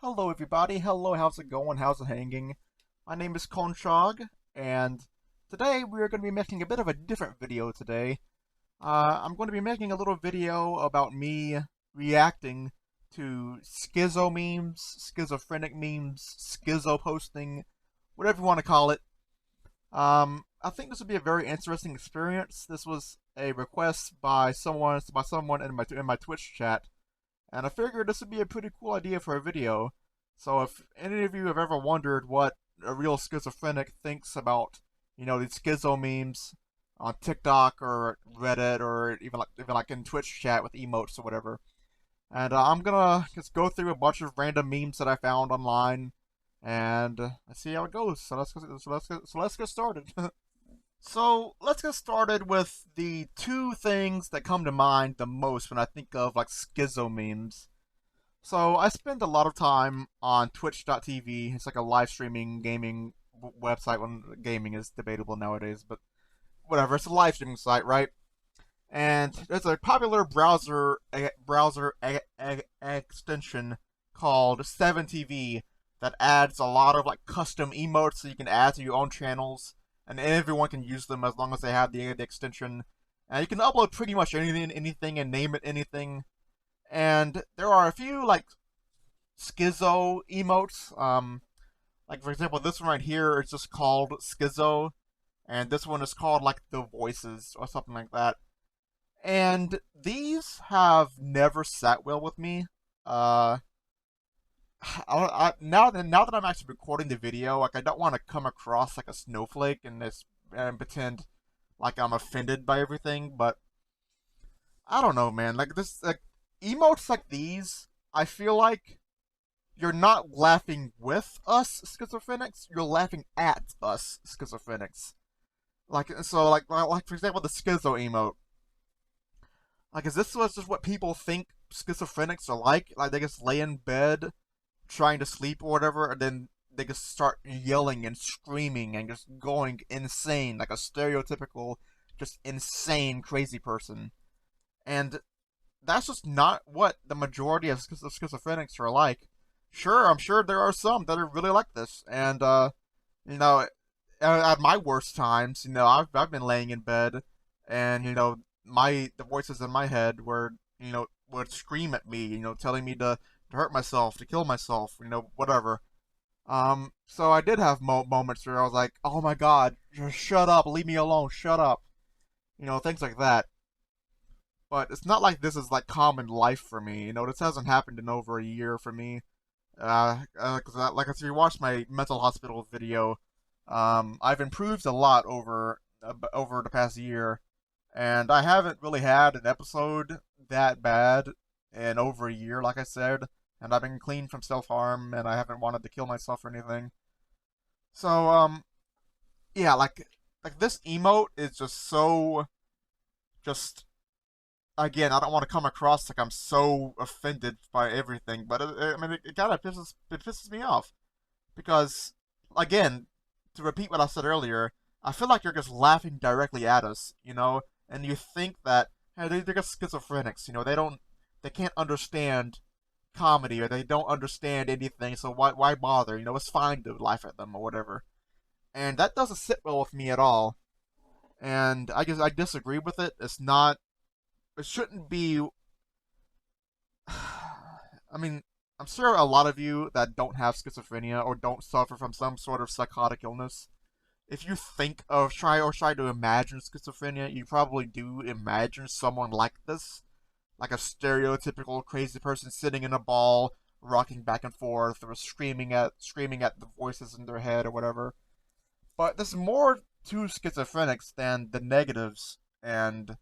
Hello everybody, hello, how's it going, how's it hanging? My name is Konchog, and today we're going to be making a bit of a different video today. I'm going to be making a little video about me reacting to schizo memes, schizophrenic memes, schizo posting, whatever you want to call it. I think this would be a very interesting experience. This was a request by someone in my Twitch chat, and I figured this would be a pretty cool idea for a video. So if any of you have ever wondered what a real schizophrenic thinks about, these schizo memes on TikTok or Reddit or even like in Twitch chat with emotes or whatever, and I'm gonna just go through a bunch of random memes that I found online, and let's see how it goes. So let's get started. So let's get started with the two things that come to mind the most when I think of like schizo memes. So I spend a lot of time on Twitch.tv. It's like a live streaming gaming website when gaming is debatable nowadays, but whatever. It's a live streaming site, right? And there's a popular extension called 7TV that adds a lot of like custom emotes that you can add to your own channels, and everyone can use them as long as they have the extension. And you can upload pretty much anything, and name it anything. And there are a few like schizo emotes. Like for example, this one right here is just called Schizo, and this one is called like the Voices or something like that. And these have never sat well with me. Now that I'm actually recording the video, like I don't want to come across like a snowflake and pretend like I'm offended by everything, but I don't know, man. Like this, like emotes like these, I feel like you're not laughing with us schizophrenics, you're laughing at us schizophrenics. Like for example, the schizo emote. Like, is this just what people think schizophrenics are like? Like they just lay in bed trying to sleep or whatever, and then they just start yelling and screaming and just going insane, like a stereotypical, just insane, crazy person. And that's just not what the majority of schizophrenics are like. Sure, I'm sure there are some that are really like this, and you know, at my worst times, I've been laying in bed, and the voices in my head would scream at me, telling me to hurt myself, to kill myself, whatever. So I did have moments where I was like, oh my god, just shut up, leave me alone, shut up, things like that. But it's not like this is like common life for me. This hasn't happened in over a year for me. Like if you watch my mental hospital video, I've improved a lot over the past year, and I haven't really had an episode that bad in over a year, like I said. And I've been clean from self harm, and I haven't wanted to kill myself or anything. So, yeah, like this emote is just so just again, I don't want to come across like I'm so offended by everything, but I mean, it kind of pisses me off because, again, to repeat what I said earlier, I feel like you're just laughing directly at us, and you think that hey, they're just schizophrenics, they can't understand comedy or they don't understand anything, so why bother? It's fine to laugh at them or whatever, and that doesn't sit well with me at all, and I guess I disagree with it. It shouldn't be. I mean, I'm sure a lot of you that don't have schizophrenia or don't suffer from some sort of psychotic illness, if you think of try to imagine schizophrenia, you probably do imagine someone like this, like a stereotypical crazy person sitting in a ball, rocking back and forth, or screaming at the voices in their head or whatever. But there's more to schizophrenics than the negatives and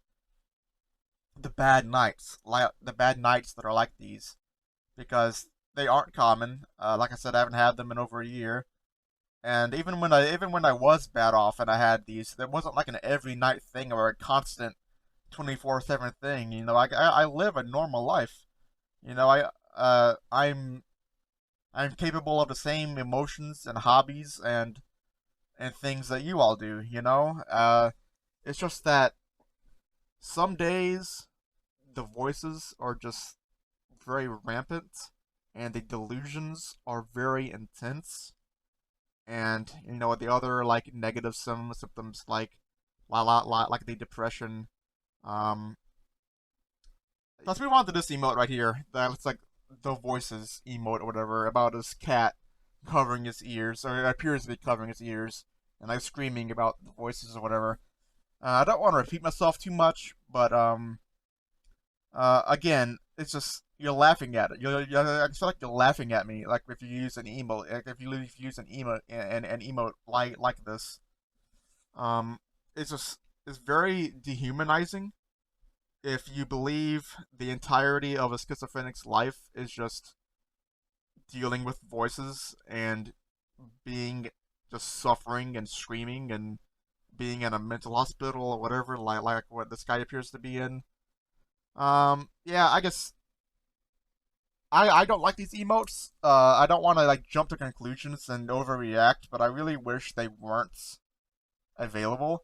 the bad nights that are like these, because they aren't common. Like I said, I haven't had them in over a year, and even when I was bad off and I had these, there wasn't like an every night thing or a constant 24/7 thing. I live a normal life. You know, I I'm capable of the same emotions and hobbies and things that you all do. It's just that some days the voices are just very rampant, and the delusions are very intense. And the other like negative symptoms like the depression. Um, let's move on to this emote right here. That's like the voices emote or whatever about this cat covering his ears, or it appears to be covering his ears, and like screaming about the voices or whatever. I don't want to repeat myself too much, but again, it's just you're laughing at it. I feel like you're laughing at me, like if you use an emote, like if you use an emote and an emote like this. Um, it's just it's very dehumanizing if you believe the entirety of a schizophrenic's life is just dealing with voices and being just suffering and screaming and being in a mental hospital or whatever, like what this guy appears to be in. Yeah, I guess I don't like these emotes. I don't want to like jump to conclusions and overreact, but I really wish they weren't available.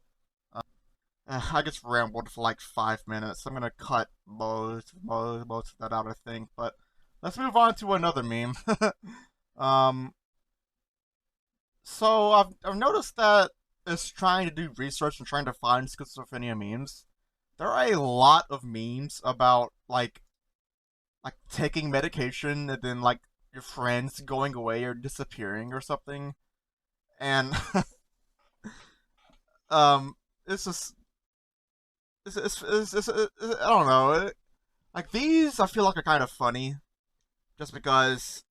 I just rambled for like 5 minutes. I'm gonna cut most of that out, I think. But let's move on to another meme. um, so I've noticed that it's trying to do research and trying to find schizophrenia memes. There are a lot of memes about like taking medication and then like your friends going away or disappearing or something, and um, it's just I don't know. Like these, I feel like are kind of funny, just because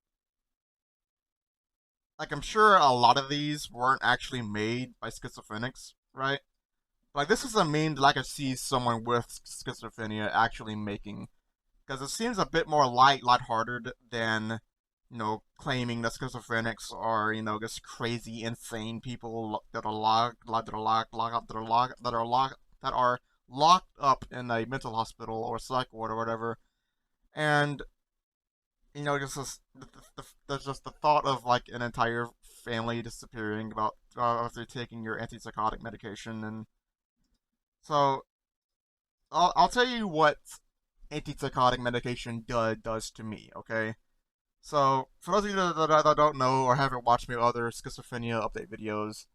like I'm sure a lot of these weren't actually made by schizophrenics, right? Like this is a meme that I could see someone with schizophrenia actually making, because it seems a bit more lighthearted than claiming that schizophrenics are just crazy, insane people that are locked up in a mental hospital or psych ward or whatever, and just there's just the thought of like an entire family disappearing about after taking your antipsychotic medication, and so I'll tell you what antipsychotic medication does to me. Okay, so for those of you that don't know or haven't watched my other schizophrenia update videos,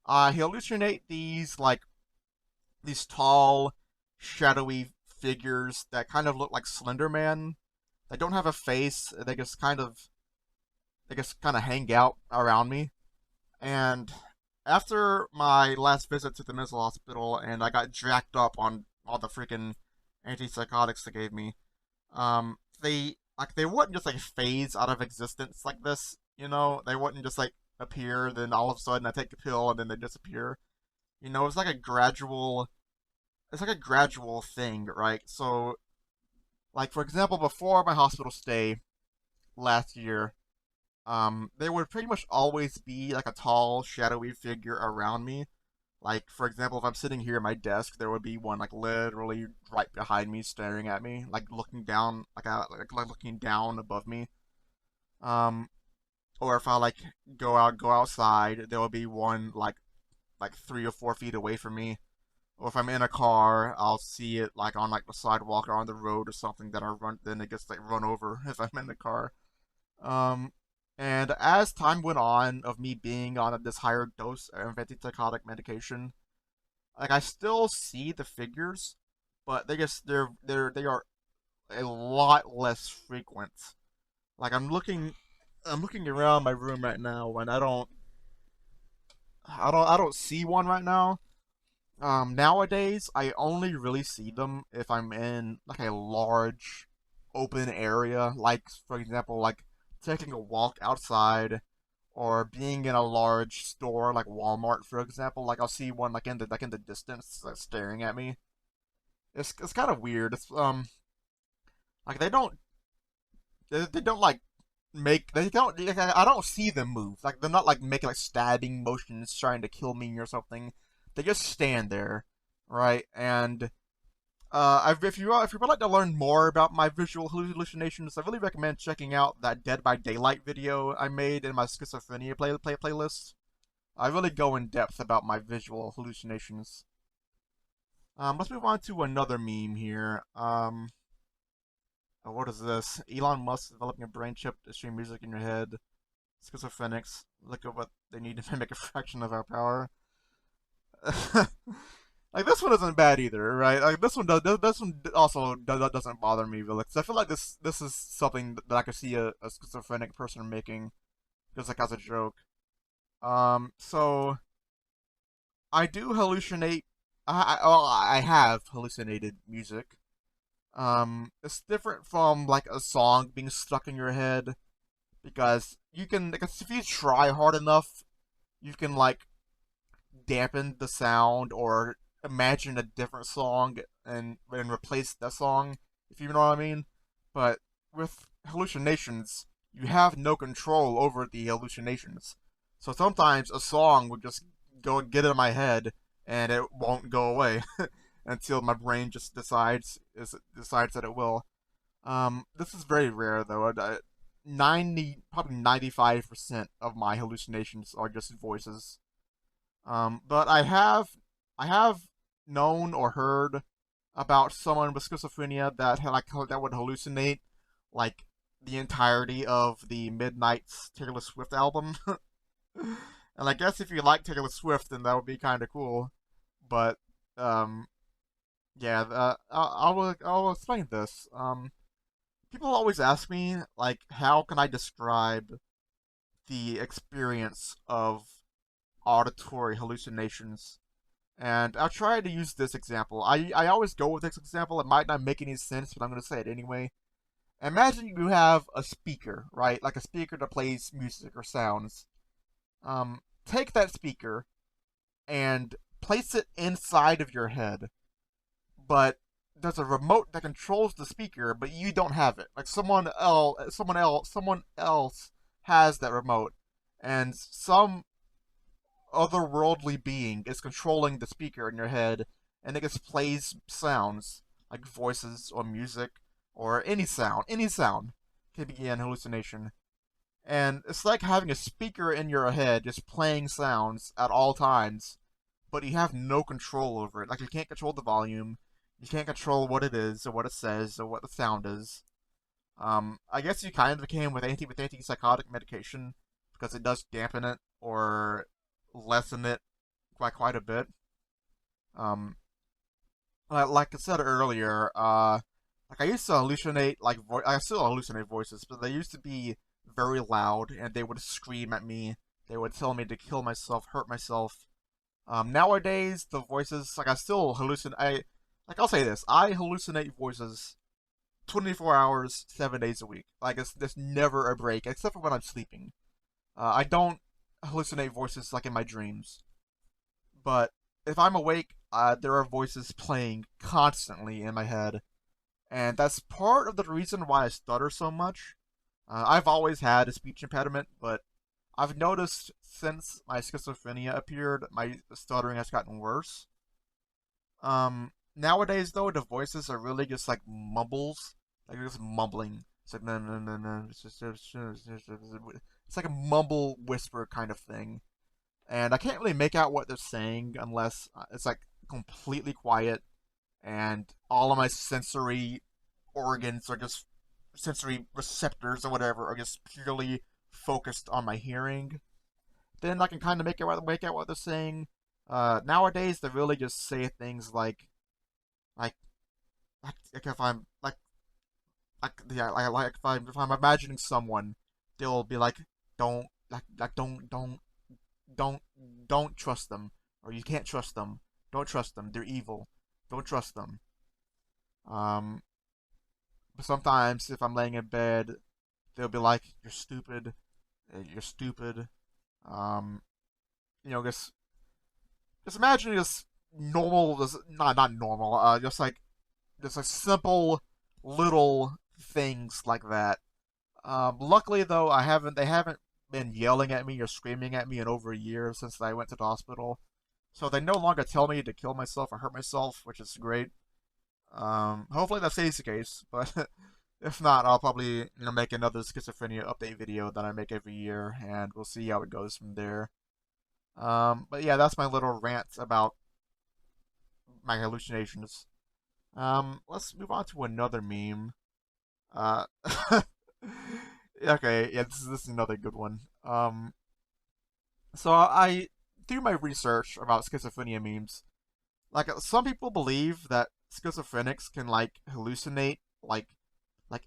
I hallucinate these tall, shadowy figures that kind of look like Slender Man. They don't have a face. They just kind of hang out around me. And after my last visit to the mental hospital, and I got jacked up on all the freaking antipsychotics they gave me, they wouldn't just like phase out of existence like this. They wouldn't just like appear, then all of a sudden I take a pill and then they disappear. It's like a gradual. It's like a gradual thing, right? So, like for example, before my hospital stay last year, there would pretty much always be like a tall, shadowy figure around me. Like, for example, if I'm sitting here at my desk, there would be one like literally right behind me, staring at me, like looking down, like looking down above me. Um, or if I like go outside, there will be one like 3 or 4 feet away from me. Or if I'm in a car, I'll see it like on like the sidewalk or on the road or something that I run. Then it gets like run over if I'm in the car. Um, and as time went on of me being on this higher dose of antipsychotic medication, like I still see the figures, but they are a lot less frequent. Like I'm looking around my room right now, and I don't see one right now. Nowadays I only really see them if I'm in like a large open area, like for example, like taking a walk outside or being in a large store like Walmart, for example. Like I'll see one like in the distance, like, staring at me. It's kind of weird. It's like they don't like make they don't like, I don't see them move. Like they're not like making like stabbing motions trying to kill me or something. They just stand there, right? And if you would like to learn more about my visual hallucinations, I really recommend checking out that Dead by Daylight video I made in my schizophrenia playlist. I really go in depth about my visual hallucinations. Let's move on to another meme here. What is this? Elon Musk developing a brain chip to stream music in your head. Schizophrenics, look at what they need to make a fraction of our power. Like this one isn't bad either, right? Like this one does. This one also doesn't bother me really, because I feel like this is something that I could see a schizophrenic person making, just like as a joke. So I do hallucinate. I have hallucinated music. It's different from like a song being stuck in your head because you can, because if you try hard enough, you can like dampen the sound or imagine a different song and replace that song, if you know what I mean. But with hallucinations, you have no control over the hallucinations. So sometimes a song would just go get in my head and it won't go away until my brain just decides that it will. This is very rare though. probably 95% of my hallucinations are just voices. But I have known or heard about someone with schizophrenia that had like that would hallucinate like the entirety of the Midnight's Taylor Swift album. And I guess if you like Taylor Swift, then that would be kind of cool. But um, yeah, I'll explain this. People always ask me like, how can I describe the experience of auditory hallucinations? And I'll try to use this example. I always go with this example. It might not make any sense, but I'm going to say it anyway. Imagine you have a speaker, right? Like a speaker that plays music or sounds. Take that speaker and place it inside of your head, but there's a remote that controls the speaker, but you don't have it. Like someone else has that remote, and some otherworldly being is controlling the speaker in your head, and it just plays sounds like voices or music or any sound. Any sound can be an hallucination. And it's like having a speaker in your head just playing sounds at all times, but you have no control over it. Like you can't control the volume, you can't control what it is or what it says or what the sound is. I guess you kind of can with antipsychotic medication because it does dampen it or lessen it quite a bit. Um, like I said earlier, like I used to hallucinate I still hallucinate voices, but they used to be very loud and they would scream at me. They would tell me to kill myself, hurt myself. Nowadays the voices, like I still hallucinate. I'll say this: I hallucinate voices 24 hours, 7 days a week. Like there's never a break, except for when I'm sleeping. I don't hallucinate voices like in my dreams, but if I'm awake, there are voices playing constantly in my head, and that's part of the reason why I stutter so much. I've always had a speech impediment, but I've noticed since my schizophrenia appeared, my stuttering has gotten worse. Nowadays though, the voices are really just like mumbles, like just mumbling. It's like no no no no. It's like a mumble whisper kind of thing, and I can't really make out what they're saying unless it's like completely quiet and all of my sensory organs are just sensory receptors or whatever are just purely focused on my hearing. Then I can kind of make out what they're saying. Nowadays they really just say things like like if I'm if I'm imagining someone, they'll be like, don't don't don't trust them, or you can't trust them. Don't trust them. They're evil. Don't trust them. Um, but sometimes if I'm laying in bed, they'll be like, "You're stupid. You're stupid." Um, just imagine just normal, just not normal. Just like simple little things like that. Luckily though, they haven't been yelling at me or screaming at me in over a year since I went to the hospital. So they no longer tell me to kill myself or hurt myself, which is great. Hopefully that stays the case, but if not, I'll probably make another schizophrenia update video that I make every year, and we'll see how it goes from there. But yeah, that's my little rant about my hallucinations. Let's move on to another meme. Uh, okay, yeah, this is another good one. So I do my research about schizophrenia memes. Like some people believe that schizophrenics can like hallucinate like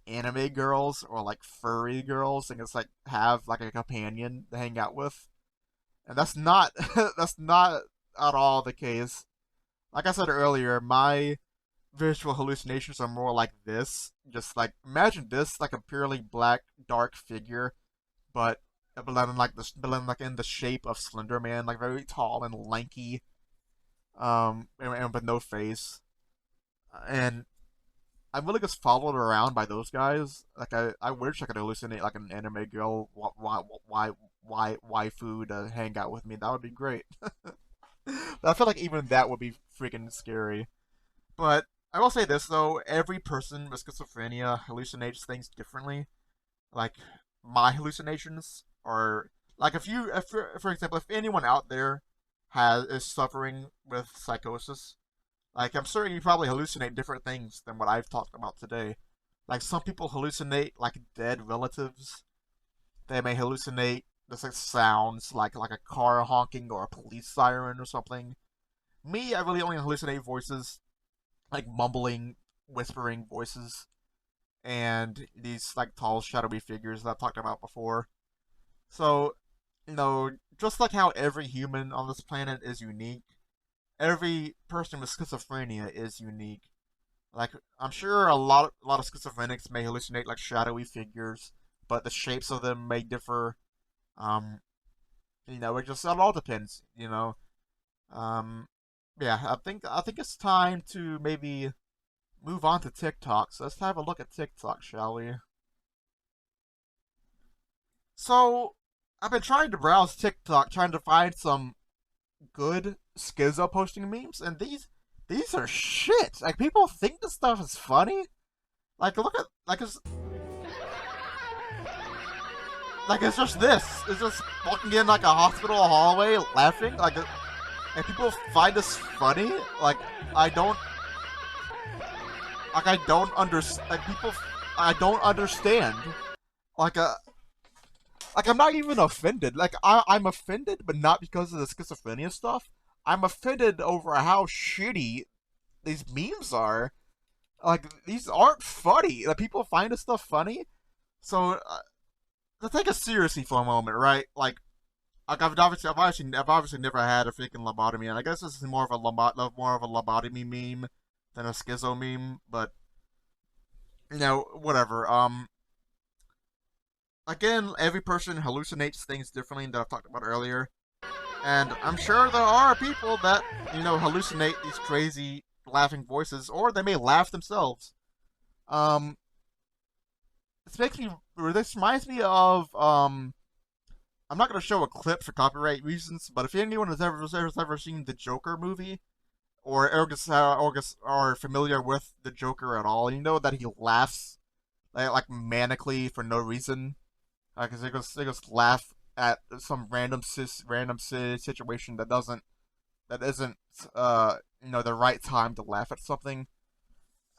anime girls or like furry girls and it's like have like a companion to hang out with. And that's not that's not at all the case. Like I said earlier, my visual hallucinations are more like this. Just like imagine this like a purely black dark figure, but but in the shape of Slender Man, like very tall and lanky, and with no face. And I'm really just followed around by those guys. Like I wish I could hallucinate like an anime girl, waifu to hang out with me. That would be great. But I feel like even that would be freaking scary. But I will say this though: every person with schizophrenia hallucinates things differently. Like my hallucinations are like if you, if, for example, if anyone out there is suffering with psychosis, like I'm certain you probably hallucinate different things than what I've talked about today. Like some people hallucinate like dead relatives. They may hallucinate just like sounds like a car honking or a police siren or something. Me, I really only hallucinate voices like mumbling, whispering voices, and these like tall, shadowy figures that I've talked about before. So, just like how every human on this planet is unique, every person with schizophrenia is unique. Like I'm sure a lot of schizophrenics may hallucinate like shadowy figures, but the shapes of them may differ. Um, it all depends. Um, yeah, I think it's time to maybe move on to TikTok. So let's have a look at TikTok, shall we? So I've been trying to browse TikTok, trying to find some good schizo posting memes, and these are shit. Like people think this stuff is funny. Like look at like it's just this. It's just walking in like a hospital hallway laughing. And people find this funny. I don't I don't understand. Like people, I don't understand. Like I'm not even offended. Like I'm offended, but not because of the schizophrenia stuff. I'm offended over how shitty these memes are. Like these aren't funny. Like people find this stuff funny. So let's take it seriously for a moment, right? I've obviously never had a freaking lobotomy, and I guess this is more of a lobotomy meme than a schizo meme. But whatever. Again, every person hallucinates things differently that I've talked about earlier. And I'm sure there are people that, hallucinate these crazy laughing voices, or they may laugh themselves. Um, this reminds me of, I'm not going to show a clip for copyright reasons, but if anyone has ever seen the Joker movie, or are familiar with the Joker at all, you know that he laughs like manically for no reason. Because they just laugh at some random situation that isn't the right time to laugh at something.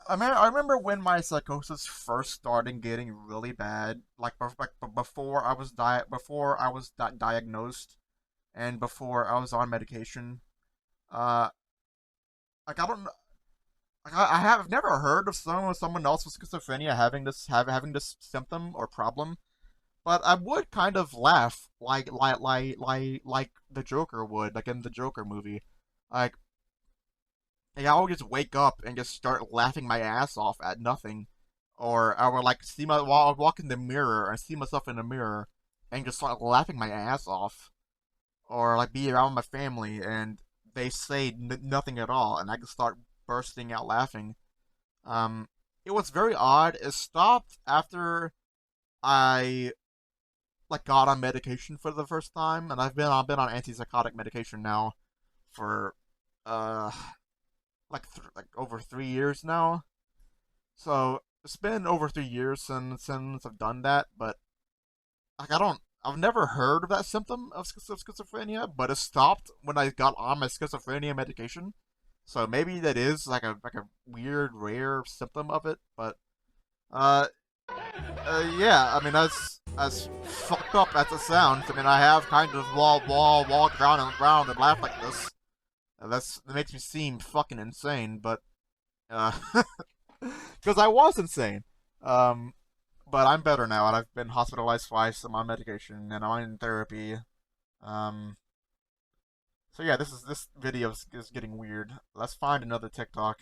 I remember when my psychosis first started getting really bad, before I was diagnosed and before I was on medication. Uh, like I don't I have never heard of someone else with schizophrenia having this symptom or problem. But I would kind of laugh like the Joker would, like in the Joker movie. Like, I would just wake up and just start laughing my ass off at nothing, or I would like while I would walk in the mirror and see myself in the mirror and just start laughing my ass off, or like be around my family and they say nothing at all, and I just start bursting out laughing. Um, it was very odd. It stopped after I got on medication for the first time, and I've been on antipsychotic medication now for uh like over 3 years now. So it's been over 3 years since I've done that, but I've never heard of that symptom of schizophrenia, but it stopped when I got on my schizophrenia medication. So maybe that is like a weird rare symptom of it, but uh Yeah, I mean, as fucked up as it sounds, I mean, I have kind of walked around and laughed like this. That makes me seem fucking insane, but uh, because I was insane. Um, but I'm better now, and I've been hospitalized twice. I'm on medication, and I'm in therapy. Um, so yeah, this video is getting weird. Let's find another TikTok.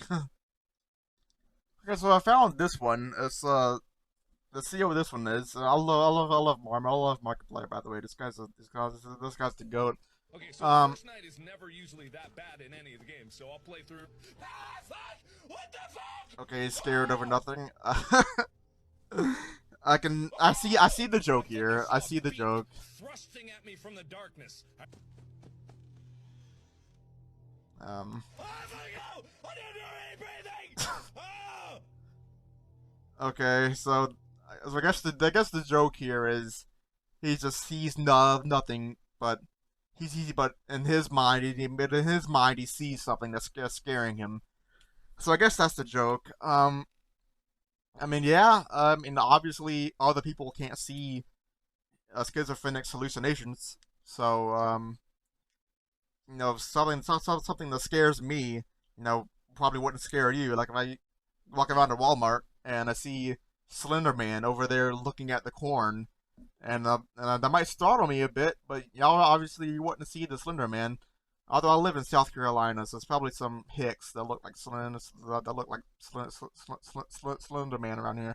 Okay, so I found this one. It's let's see what this one is. I love Marm. I love Markiplier. By the way, this guy's the goat. Okay, so the first night is never usually that bad in any of the games, so I'll play through. Ah, fuck! What the fuck? Okay, he's scared over nothing. I see the joke here. I see the joke. Thrusting at me from the darkness. Um. I didn't do anything. Okay, so I guess the joke here is he just sees nothing, but but in his mind he sees something that's scaring him. So I guess that's the joke. I mean, yeah. I mean, obviously, other people can't see schizophrenic hallucinations. So, something that scares me, probably wouldn't scare you. Like if I walk around to Walmart and I see Slender Man over there looking at the corn, and that might startle me a bit. But y'all obviously you wouldn't see the Slender Man. Although I live in South Carolina, so it's probably some hicks that look like Slender Man around here.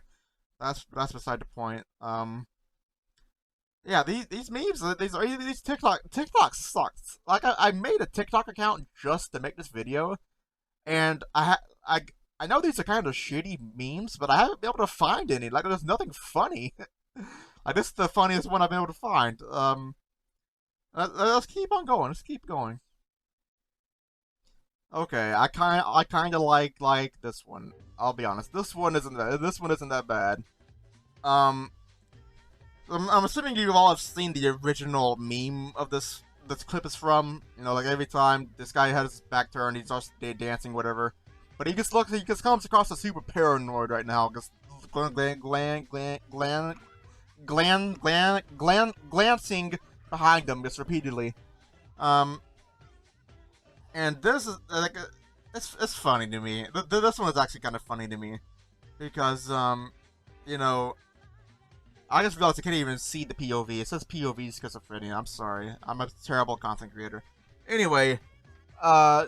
That's beside the point. Yeah, these memes, these TikTok sucks. Like I made a TikTok account just to make this video, and I know these are kind of shitty memes, but I haven't been able to find any. Like there's nothing funny. Like this is the funniest one I've been able to find. Let's keep on going. Let's keep going. Okay, I kind of like this one. I'll be honest. This one isn't that bad. Um, I'm assuming you all have seen the original meme of this clip is from. You know, like every time this guy has his back turned, he's just dancing, whatever. But he just comes across as super paranoid right now, just glancing behind him just repeatedly. Um, and this is like it's funny to me. This one is actually kind of funny to me because you know, I just realized I can't even see the POV. It says POV schizophrenia. I'm sorry. I'm a terrible content creator. Anyway, uh,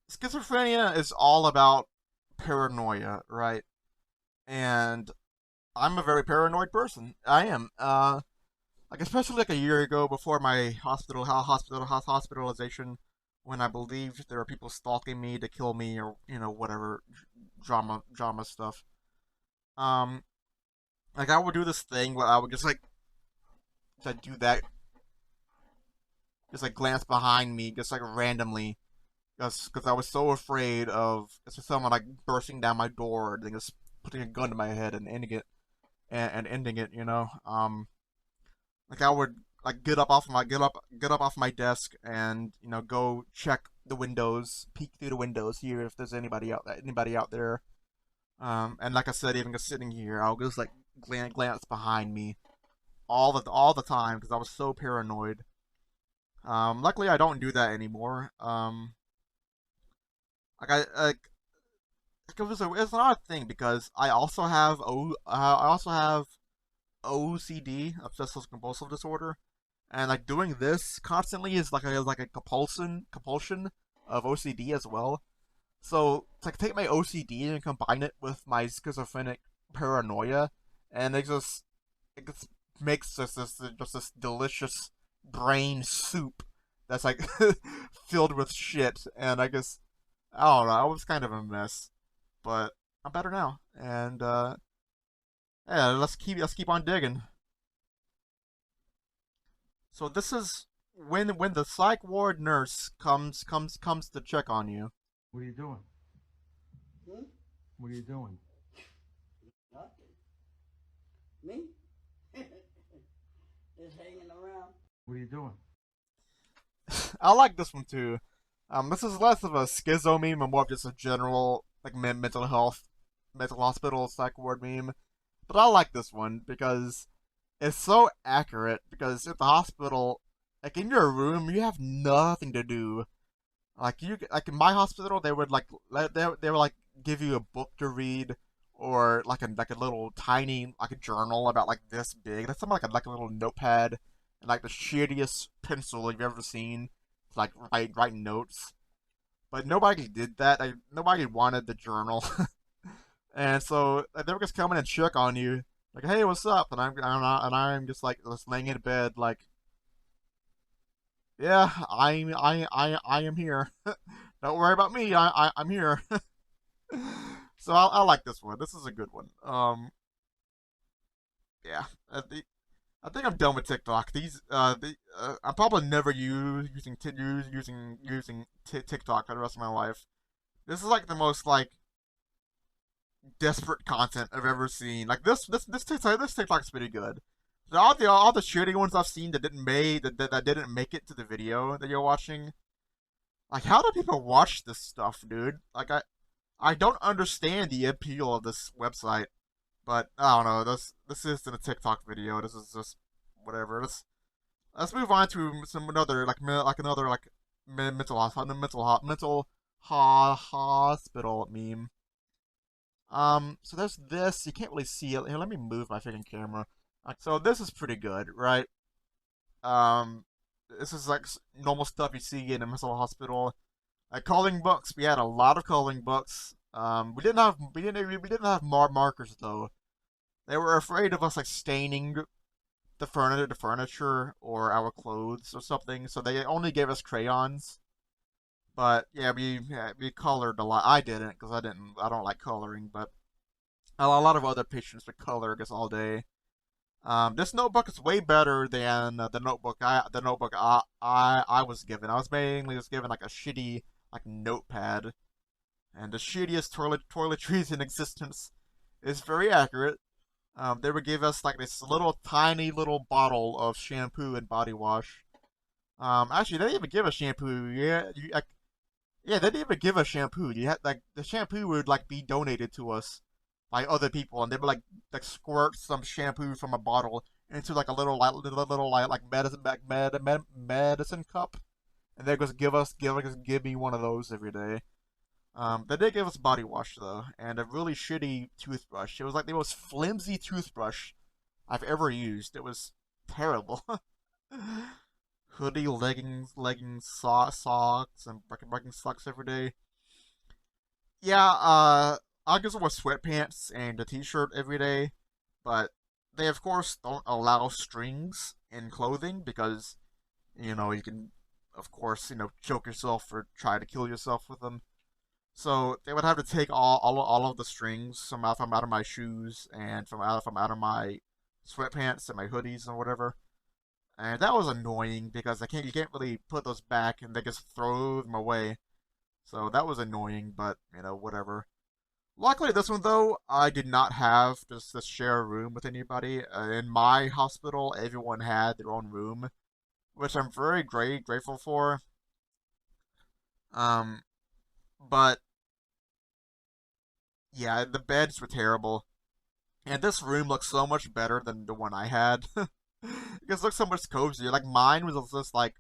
schizophrenia is all about paranoia, right? And I'm a very paranoid person. I am. Like especially like a year ago before my hospitalization, when I believed there were people stalking me to kill me or whatever drama stuff. Um, like I would do this thing where I would just do that, just like glance behind me, just like randomly, just because I was so afraid of just someone like bursting down my door and then just putting a gun to my head and ending it and ending it. Like I would like get up off my desk and go check the windows, peek through the windows here if there's anybody out there. And like I said, even just sitting here, I'll just like glance behind me all the time because I was so paranoid. Luckily I don't do that anymore. Like it's an odd thing because I also have OCD, obsessive compulsive disorder, and like doing this constantly is like a compulsion of OCD as well. So it's like take my OCD and combine it with my schizophrenic paranoia, and it just makes just this delicious brain soup that's like filled with shit. And I don't know, I was kind of a mess, but I'm better now, and yeah, let's keep on digging. So this is when the psych ward nurse comes to check on you. What are you doing? Hmm? What are you doing? Nothing. Me? Just hanging around. What are you doing? I like this one too. This is less of a schizo meme and more of just a general like mental health mental hospital psych ward meme, but I like this one because it's so accurate. Because at the hospital, like in your room, you have nothing to do. Like in my hospital, they would they would like give you a book to read, or like a little tiny like a journal about like this big. That's something like a little notepad and like the shittiest pencil you've ever seen to like write notes. But nobody did that. Like, nobody wanted the journal, and so like, they were just coming and check on you, like, "Hey, what's up?" And I'm just like just laying in bed, like, "Yeah, I am here. Don't worry about me. I'm here." So I like this one. This is a good one. Yeah. I think I'm done with TikTok. I'm probably never using TikTok for the rest of my life. This is like the most like desperate content I've ever seen. Like this TikTok's pretty good. All the shitty ones I've seen that didn't make it to the video that you're watching. Like, how do people watch this stuff, dude? Like, I don't understand the appeal of this website. But I don't know. This isn't a TikTok video. This is just whatever. Let's move on to some another like another like mental hospital meme. So there's this. You can't really see it. Here, let me move my freaking camera. So this is pretty good, right? Um, this is like normal stuff you see in a mental hospital. Like calling books, we had a lot of calling books. We didn't have markers though. They were afraid of us like staining the furniture or our clothes or something, so they only gave us crayons. But yeah, we colored a lot. I didn't because I don't like coloring, but a lot of other patients would color, I guess, all day. This notebook is way better than the notebook I was given. I was mainly just given like a shitty like notepad, and the shittiest toiletries in existence. Is very accurate. They would give us like this little tiny little bottle of shampoo and body wash. Actually, they didn't even give us shampoo. Yeah, they didn't even give us shampoo. You had like the shampoo would like be donated to us by other people, and they would like squirt some shampoo from a bottle into like a little medicine cup, and they just give me one of those every day. They did give us body wash though, and a really shitty toothbrush. It was like the most flimsy toothbrush I've ever used. It was terrible. Hoodie, leggings, socks, and breaking socks every day. Yeah, I guess I wear sweatpants and a t-shirt every day, but they of course don't allow strings in clothing because you can, of course, choke yourself or try to kill yourself with them. So they would have to take all of the strings from out of my shoes and from out of my sweatpants and my hoodies and whatever. And that was annoying because you can't really put those back and they just throw them away. So that was annoying, but whatever. Luckily, this one though, I did not have just to share a room with anybody. In my hospital, everyone had their own room, which I'm very grateful for. Um, but yeah, the beds were terrible. And this room looks so much better than the one I had. It just looks so much cozier. Like mine was just like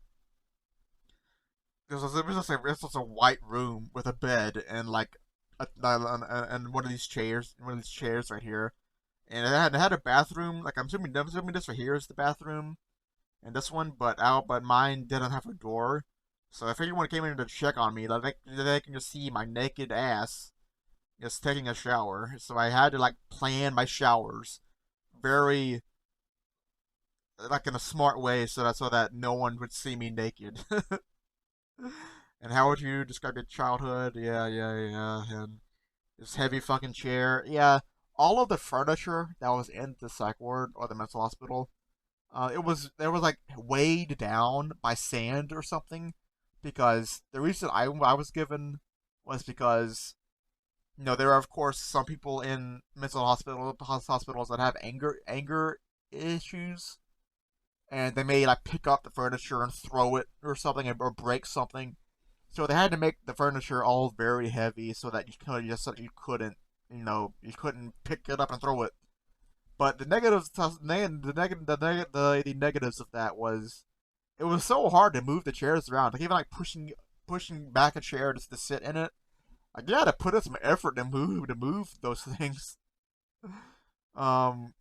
it was just a white room with a bed and like and one of these chairs right here. And it had a bathroom. Like I'm assuming this right here is the bathroom, and this one, but mine didn't have a door. So if anyone came in to check on me, like they can just see my naked ass just taking a shower. So I had to like plan my showers very like in a smart way so that no one would see me naked. And how would you describe your childhood? Yeah, yeah, yeah. And this heavy fucking chair. Yeah, all of the furniture that was in the psych ward or the mental hospital, it was like weighed down by sand or something. Because the reason I was given was because there are of course some people in mental hospitals that have anger issues, and they may like pick up the furniture and throw it or something or break something. So they had to make the furniture all very heavy so that you couldn't you couldn't pick it up and throw it. But the negatives, the negatives of that was it was so hard to move the chairs around. Like even like pushing back a chair just to sit in it. Like you had to put in some effort to move those things. Um,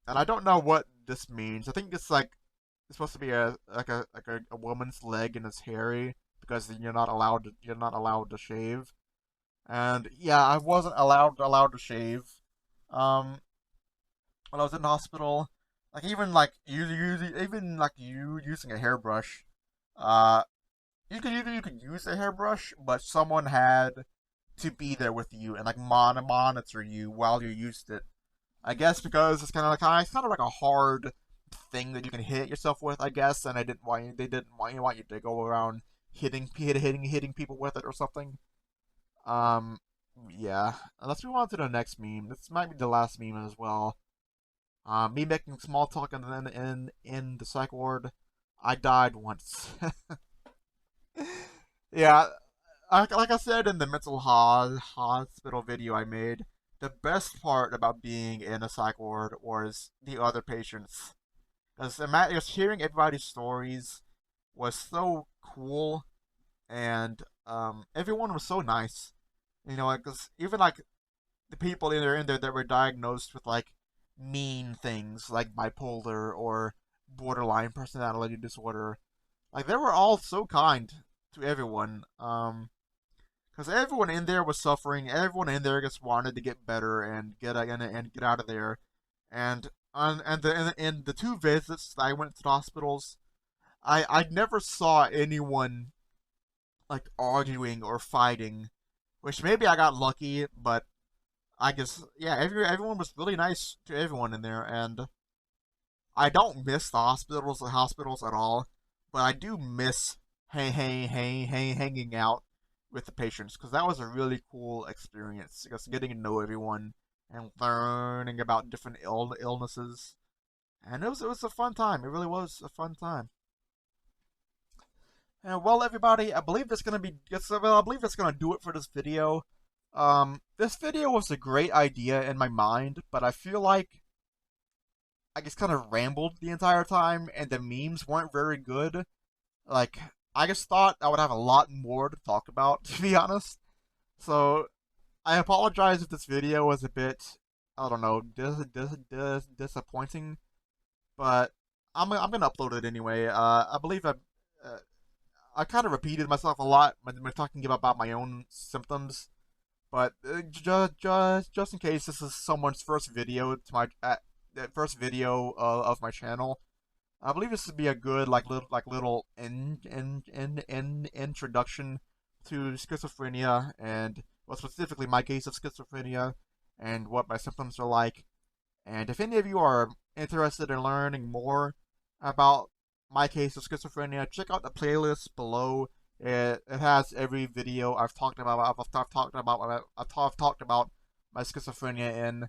and I don't know what this means. I think it's like it's supposed to be a woman's leg and it's hairy because you're not allowed to shave. And yeah, I wasn't allowed to shave. Um, when I was in the hospital, like even like you using a hairbrush, uh, you could use a hairbrush, but someone had to be there with you and like monitor you while you used it. I guess because it's kind of like a hard thing that you can hit yourself with. I guess, and they didn't want you to go around hitting people with it or something. Um, yeah. Let's move on to the next meme. This might be the last meme as well. Me making small talk in the psych ward. I died once. Yeah, like I said in the mental hospital video I made, the best part about being in a psych ward was the other patients. Because hearing everybody's stories was so cool, and everyone was so nice. Because even like the people in there that were diagnosed with like mean things like bipolar or borderline personality disorder, like they were all so kind to everyone. Because everyone in there was suffering. Everyone in there just wanted to get better and get out of there. And in the two visits that I went to the hospitals, I never saw anyone like arguing or fighting, which maybe I got lucky, but I guess yeah, everyone was really nice to everyone in there, and I don't miss the hospitals at all, but I do miss hanging out with the patients because that was a really cool experience. Just getting to know everyone and learning about different illnesses, and it was a fun time. It really was a fun time. And well, everybody, I believe I believe that's gonna do it for this video. This video was a great idea in my mind, but I feel like I just kind of rambled the entire time, and the memes weren't very good. Like, I just thought I would have a lot more to talk about, to be honest. So, I apologize if this video was a bit, I don't know, disappointing, but I'm gonna upload it anyway. I believe I kind of repeated myself a lot when talking about my own symptoms, but just in case this is someone's first video to my first video of my channel, I believe this would be a good little introduction to schizophrenia and well specifically my case of schizophrenia and what my symptoms are like. And if any of you are interested in learning more about my case of schizophrenia, check out the playlist below. It has every video I've talked about. I've talked about my schizophrenia in.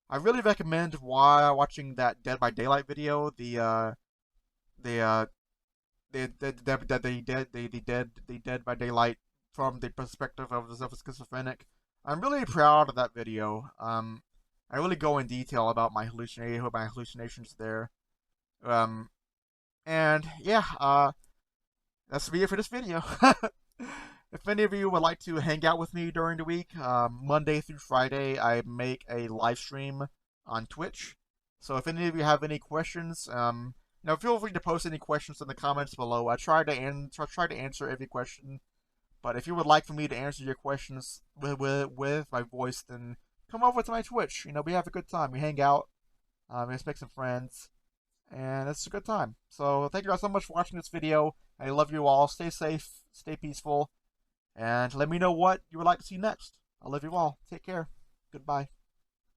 I really recommend watching that Dead by Daylight video. The Dead by Daylight from the perspective of a schizophrenic. I'm really proud of that video. I really go in detail about my hallucinations there. Um, and yeah, that's be it for this video. If any of you would like to hang out with me during the week, Monday through Friday, I make a live stream on Twitch. So if any of you have any questions, feel free to post any questions in the comments below. I try to answer every question. But if you would like for me to answer your questions with my voice, then come over to my Twitch. We have a good time. We hang out. Let's make some friends. And it's a good time. So thank you guys so much for watching this video. I love you all. Stay safe. Stay peaceful. And let me know what you would like to see next. I love you all. Take care. Goodbye.